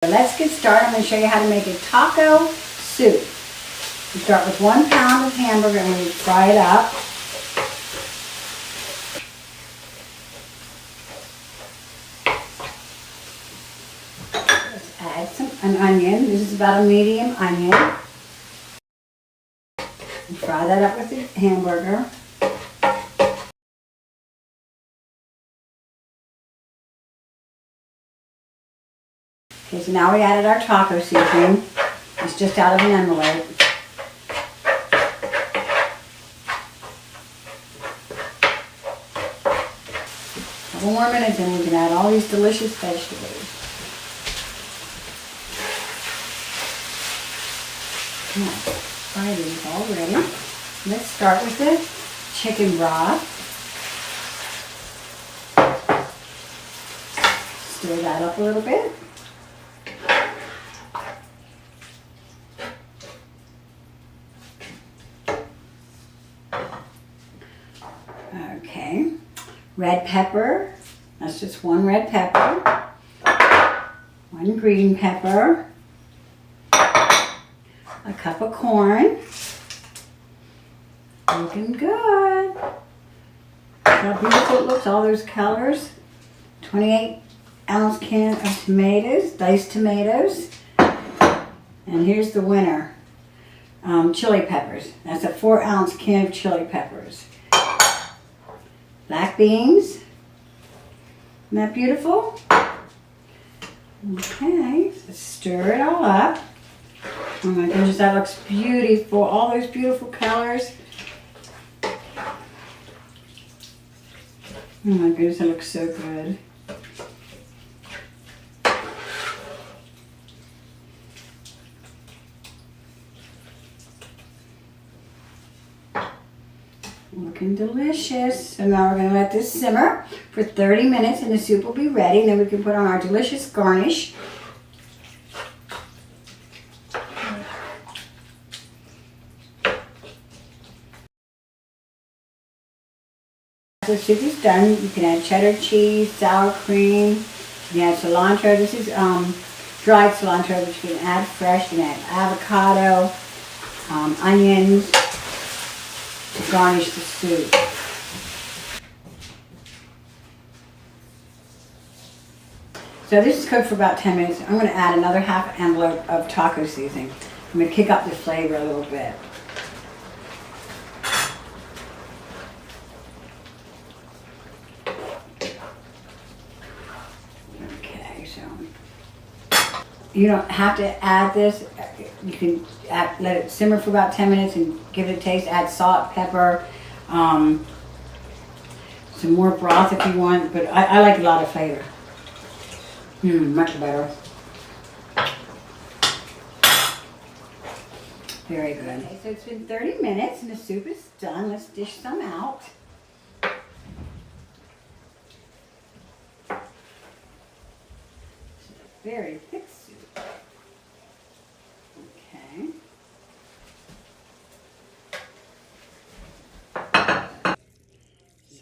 Let's get started. I'm going to show you how to make a taco soup. We start with 1 pound of hamburger and we fry it up. Let's add an onion. This is about a medium onion. And fry that up with the hamburger. Okay, so now we added our taco seasoning. It's just out of an envelope. A couple more minutes and we can add all these delicious vegetables. Now, fry these already. Let's start with the chicken broth. Stir that up a little bit. Okay, red pepper, that's just 1 red pepper, 1 green pepper, a cup of corn, looking good. How beautiful it looks, all those colors. 28-ounce can of tomatoes, diced tomatoes, and here's the winner, chili peppers. That's a 4-ounce can of chili peppers. Black beans. Isn't that beautiful? Okay, so stir it all up. Oh my goodness, that looks beautiful. All those beautiful colors. Oh my goodness, that looks so good. Looking delicious. So now we're going to let this simmer for 30 minutes and the soup will be ready. And then we can put on our delicious garnish. The soup is done. You can add cheddar cheese, sour cream, you can add cilantro. This is dried cilantro, but you can add fresh. You can add avocado, onions, to garnish the soup. So this is cooked for about 10 minutes. I'm going to add another half envelope of taco seasoning. I'm going to kick up the flavor a little bit. Okay, so you don't have to add this. You can let it simmer for about 10 minutes and give it a taste. Add salt, pepper, some more broth if you want, but I like a lot of flavor. Much better. Very good. Okay, so it's been 30 minutes and the soup is done. Let's dish some out. It's a very thick soup.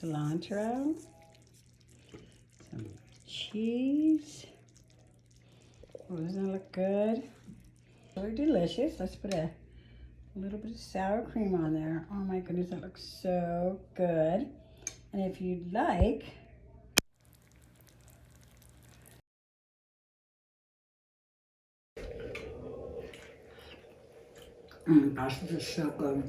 Cilantro, some cheese. Oh, doesn't that look good? Really delicious. Let's put a little bit of sour cream on there. Oh my goodness, that looks so good. And if you'd like, gosh, this is so good.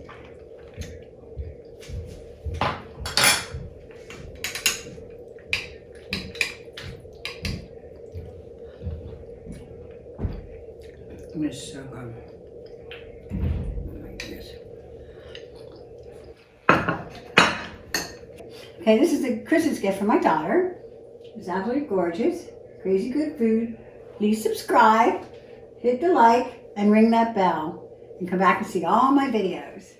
It's so good. Oh my goodness. Okay, this is a Christmas gift from my daughter. It's absolutely gorgeous. Crazy good food. Please subscribe, hit the like, and ring that bell. And come back and see all my videos.